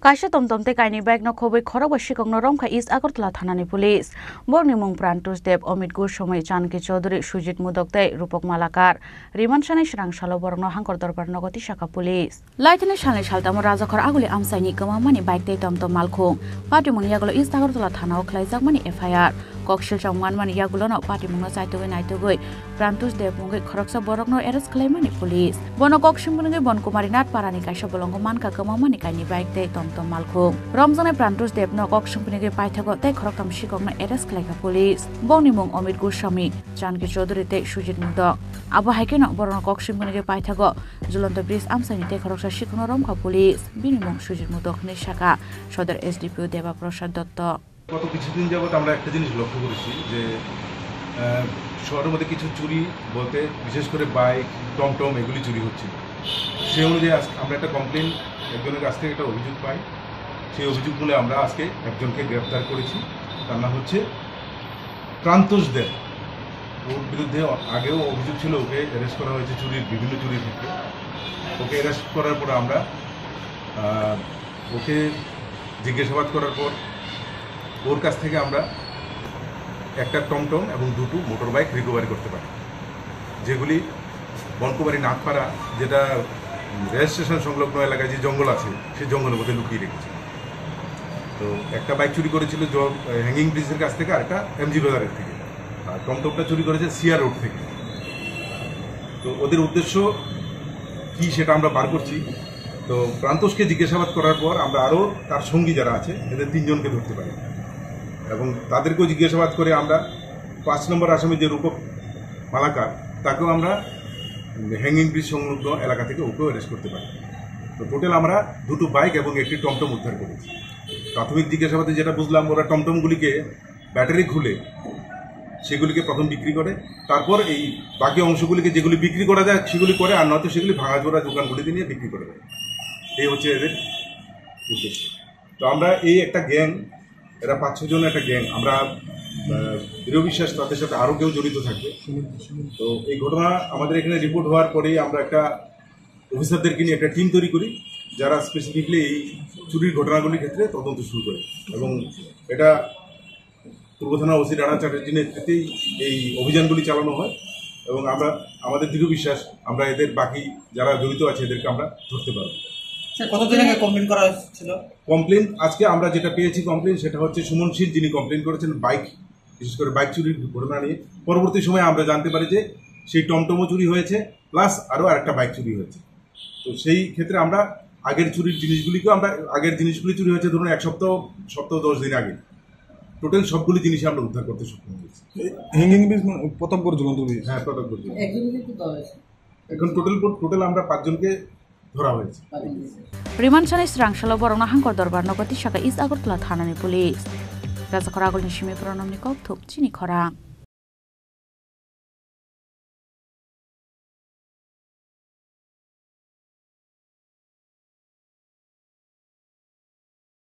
Kaisa tomtomte kaini bag no khoboi khorok sikong no romkha East Agartala thanani police borni mung Prantosh Dev Omit Goswami Janki Chaudhary Sujit Mudokte Rupok Malakar Riman Shani Shrang Shalo borok no hangkor dorbar nogoti shaka police laitene shalne shaltamo rajakhor aguli amsaini kamamani bike te tomtom malkhung party mung yagulo East Agartala thanao khlaijak mani FIR kokshil changman mani yagulo no party mung no chaitogoi naitogoi Prantosh Dev mungai khoroksa borok no arrest khlaimani police bono kokshim bungai Bonkumari Nat parani kaisa bolongo manka kamamani kaini bike te Malko Ramzane Prantosh Dev no kokshim bungai paithago te khoroktam sikong no arrest khlaika police boni mung Omit Goswami Janki Chaudhary te Sujit Mudok abo haike no borno kokshim bungai paithago Julonto bridge amsaini te khoroksa sikong romkha police bini mung Sujit Mudok ni shaka Sodar SDPO Deva Prasad Dotto গত কিছুদিন যাবত আমরা একটা জিনিস লক্ষ্য করেছি যে শহরের মধ্যে কিছু চুরি বলতে বিশেষ করে বাইক টমটম এগুলি চুরি হচ্ছে সেই অনুযায়ী আমরা একটা কমপ্লেন একজনের কাছ থেকে একটা অভিযোগ পাই সেই অভিযোগ বলে আমরা আজকে একজনকে গ্রেফতার করেছি তার নাম হচ্ছে প্রান্তোষ দেব ওর বিরুদ্ধে আগেও অভিযোগ ছিল ওকে অ্যারেস্ট করা হয়েছে বিভিন্ন চুরির ক্ষেত্রে ওকে অ্যারেস্ট করার পর আমরা ওকে জিজ্ঞাসাবাদ করার পর ওর কাছ থেকে আমরা একটা টমটম এবং দুটো মোটর বাইক রিকভারি করতে পারি যেগুলি বনকুমারী নাগপাড়া যেটা রেল স্টেশন সংলগ্ন এলাকায় যে জঙ্গল আছে সেই জঙ্গলের মধ্যে লুকিয়ে রেখেছে তো একটা বাইক চুরি করেছিল হ্যাঙ্গিং ব্রিজের কাছ থেকে আর একটা এমজি বাজারের থেকে আর টমটমটা চুরি করেছে সিআর রোড থেকে তো ওদের উদ্দেশ্য কি সেটা আমরা বার করছি তো প্রান্তোষকে জিজ্ঞাসাবাদ করার পর আমরা আরও তার সঙ্গী যারা আছে এদের 3 জনকে ধরতে পারি এবং তাদেরকেও জিজ্ঞাসাবাদ করে আমরা 5 নম্বর আসামি যে রূপক মালাকার তাকেও আমরা হ্যাঙ্গিং ব্রিজ সংলগ্ন এলাকা থেকে ওকেও অ্যারেস্ট করতে পারি তো টোটাল আমরা দুটো বাইক এবং একটি টমটম উদ্ধার করেছি প্রাথমিক জিজ্ঞাসাবাদে যেটা বুঝলাম ওরা টমটমগুলিকে ব্যাটারি খুলে সেগুলিকে প্রথম বিক্রি করে তারপর এই বাকি অংশগুলিকে যেগুলি বিক্রি করা যায় সেগুলি করে আর নয়তো সেগুলি ভাঙাচোরা দোকানগুলিতে নিয়ে বিক্রি করে দেয় এই হচ্ছে এদের উদ্দেশ্য তো আমরা এই একটা গ্যাং এরা 5-6 জন একটা গ্যাং আমরা দৃঢ় বিশ্বাস তাদের সাথে আরও কেউ জড়িত থাকবে তো এই ঘটনা আমাদের এখানে রিপোর্ট হওয়ার পরেই আমরা একটা অফিসারদেরকে নিয়ে একটা টিম তৈরি করি যারা স্পেসিফিকলি এই চুরির ঘটনাগুলির ক্ষেত্রে তদন্ত শুরু করে এবং এটা পূর্ব থানা ওসি রানা চ্যাটার্জির নেতৃত্বেই এই অভিযানগুলি চালানো হয় এবং আমাদের দৃঢ় বিশ্বাস আমরা এদের বাকি যারা জড়িত আছে এদেরকে আমরা ধরতে পারব কতদিন আগে কমপ্লেন করা হয়েছিল কমপ্লেন আজকে আমরা যেটা পেয়েছি কমপ্লেন সেটা হচ্ছে সুমন শীল যিনি কমপ্লেন করেছেন বাইক বিশেষ করে বাইক চুরির ঘটনা নিয়ে পরবর্তী সময়ে আমরা জানতে পারি যে সেই টমটমও চুরি হয়েছে প্লাস আরও আরেকটা বাইক চুরি হয়েছে তো সেই ক্ষেত্রে আমরা আগের চুরির জিনিসগুলিকেও আমরা আগের জিনিসগুলি চুরি হয়েছে ধরুন 1 সপ্তাহ 10 দিন আগে টোটাল সবগুলি জিনিসই আমরা উদ্ধার করতে সক্ষম হয়েছি হ্যাঙ্গিং ব্রিজ প্রতাপগড় ঝুলন্ত ব্রিজ হ্যাঁ প্রতাপগড় এখন টোটাল আমরা 5 জনকে ধরা হয়েছে Riman Shani Shrang Shalo borok no hangkor dorbar nogoti shaka East Agartala thanani police rajakhor agulni simi pronomni kok thuk chini khora